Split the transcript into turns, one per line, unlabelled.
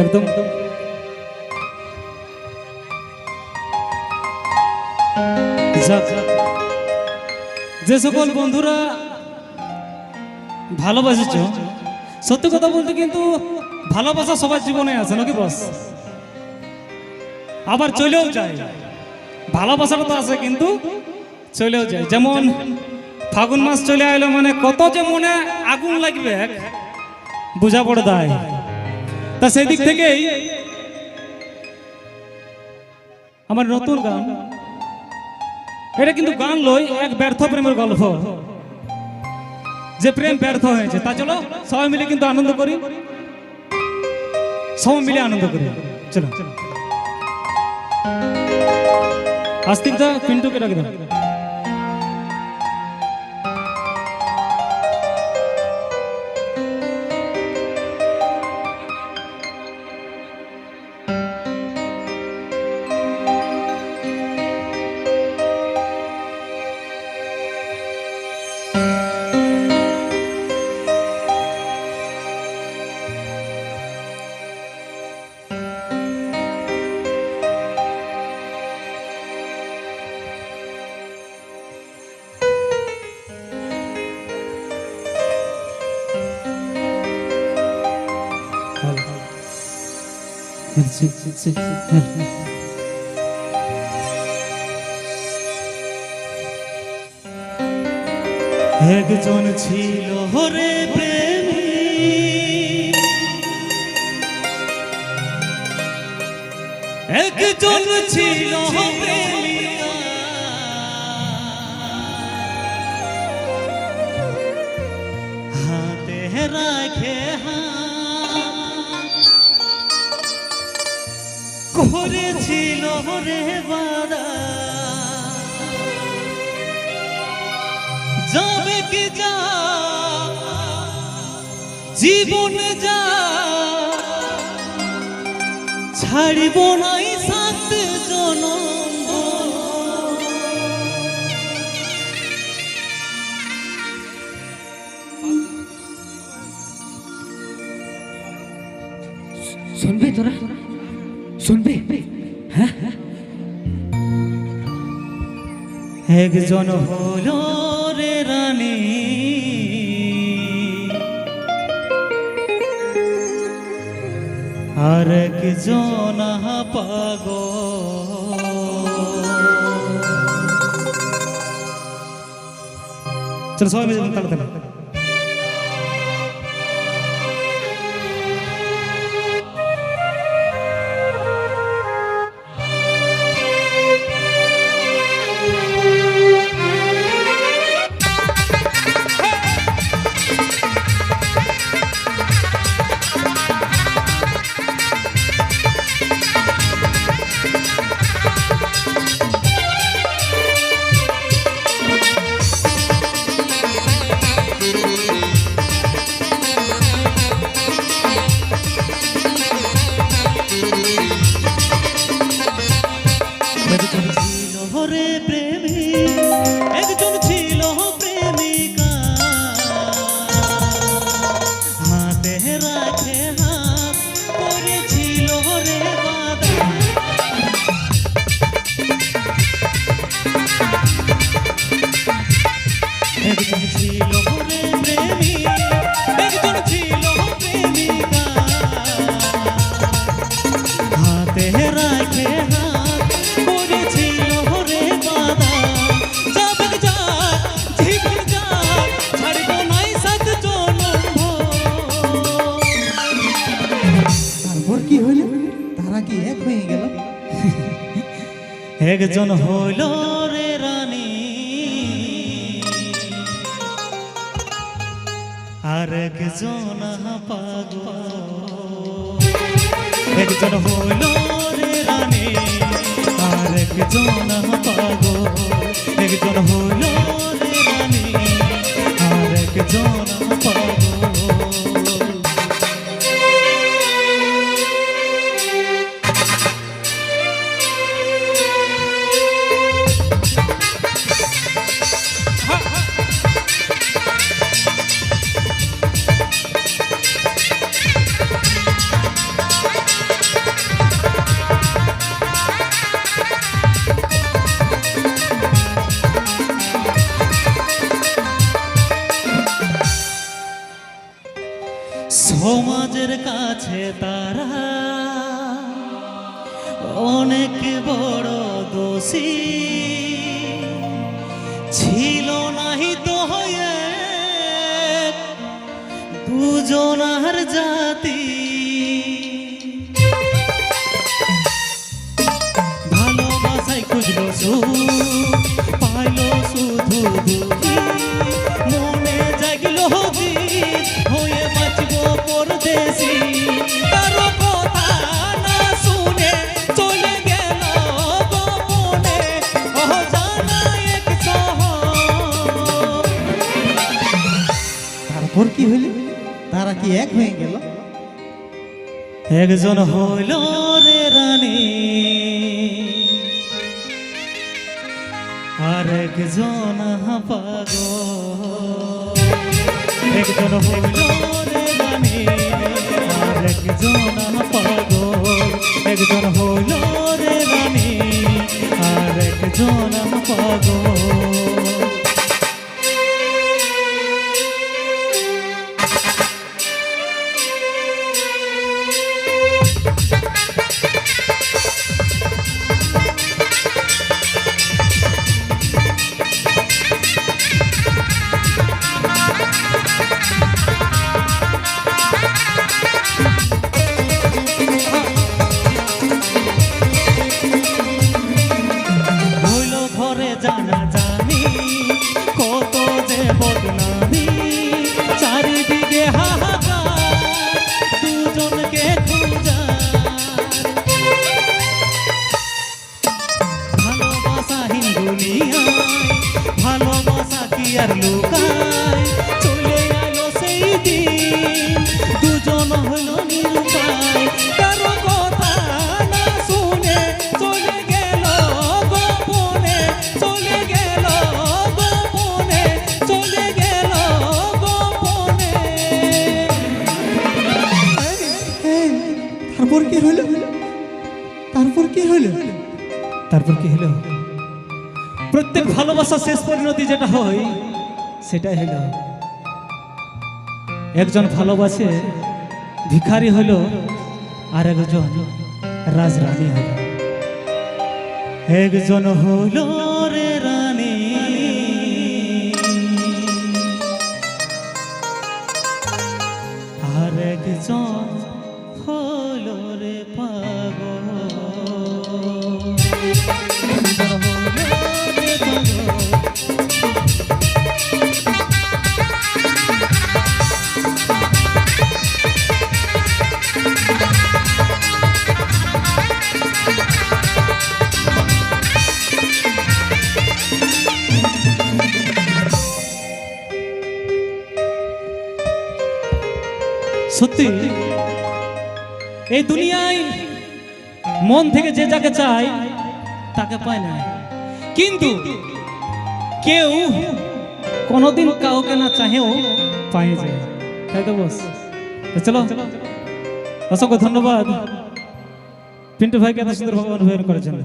একদম যে সকল বন্ধুরা ভালোবাসেছ, সত্যি কথা বলতে কিন্তু ভালোবাসা সবার জীবনে আছে নাকি বস, আবার চলেও যায়। ভালোবাসাটা তো আছে কিন্তু চলেও যায়। যেমন ফাগুন মাস চলে এলো মানে কত যে মনে আগুন লাগবে বোঝা পড়ে দেয়। তা সেই দিক থেকেই আমার নতুন গান, এটা কিন্তু গান লই, এক ব্যর্থ প্রেমের গল্প, যে প্রেম ব্যর্থ হয়েছে। তা চলো সবাই মিলে কিন্তু আনন্দ করি, সবাই মিলে আনন্দ করি। চলো আস্তিকটা পিন্টুকে রাখি দাও। একজন ছিল রে প্রেমী, একজন ছিল প্রেমী, হাতে রাখে করেছিল রে বাদা, যাবে কি যা জীবন যা, ছাড়িব নাই সাত জনম।
শুনবে তোরা, শুনবে? হ্যাঁ,
একজন হলো রে রানী, আর একজন পাগল। চলো সবাই মিলে তালে তালে। একজন ছিল রে প্রেমী, একজন ছিল প্রেমিকা, হাতে রাখে হাত করেছিল রে বাদা, যাবে যা জীবন যা, ছাড়ব নাই সাত জনম।
তারপর কি হইল? তারা কি এক হয়ে গেল?
একজন হইল রে রানী, আর একজন পাগল। একজন হইল রে রানী, আর একজন পাগল। একজন হইল রে রানী, আর একজন পাগল।
সমাজের কাছে তারা অনেক বড় দোষী, ছিল নাহি তো হয়ে দুজনার জাতি। ভালোবাসায় খুঁজলো সুখ, পাইলো শুধু দুঃখী, মনে জাগলো জিদ হয়ে বাঁচবো পরদেশি। কারো কথা না শুনে চলে গেল গোপনে অজানা এক শহর।
তারপর কি হইল? তারা কি এক হয়ে গেল?
একজন হইল রে রানী, আর একজন পাগল। একজন হইল রে রানী, আর একজন পাগল। একজন হইল রে রানী, আর একজন পাগল। হইল ঘরে জানা জানি, কত যে বদনামি, চারিদিকে হাহাকার, দুজনকে খুঁজার। ভালোবাসাহীন দুনিয়ায় ভালোবাসা কি আর লুকায়, চলে এলো সেই দিন দুজন হলো নিরুপায়। কারো কথা না শুনে চলে গেল গোপনে, চলে গেল গোপনে, চলে গেল গোপনে।
এই, তারপর কি হইল? তারপর কি হইল?
তারপর কি হলো? প্রত্যেক ভালোবাসা শেষ পরিণতি যেটা হয় সেটাই হলো, একজন ভালোবাসে ভিখারি হলো, আর একজন রাজরানী হলো।
একজন হলো রে রানী, আর একজন হলো রে পাগল। একজন হলো রে পাগল।
সত্যি এই দুনিয়ায় মন থেকে যে যাকে চায় তাকে পায় না, কিন্তু কেউ কোনোদিন কাউকে না চাহেও পায় যায়, তাই তো বস। তো চলো, অসংখ্য ধন্যবাদ পিন্টু ভাইকে এত সুন্দরভাবে অনুভব করার জন্য।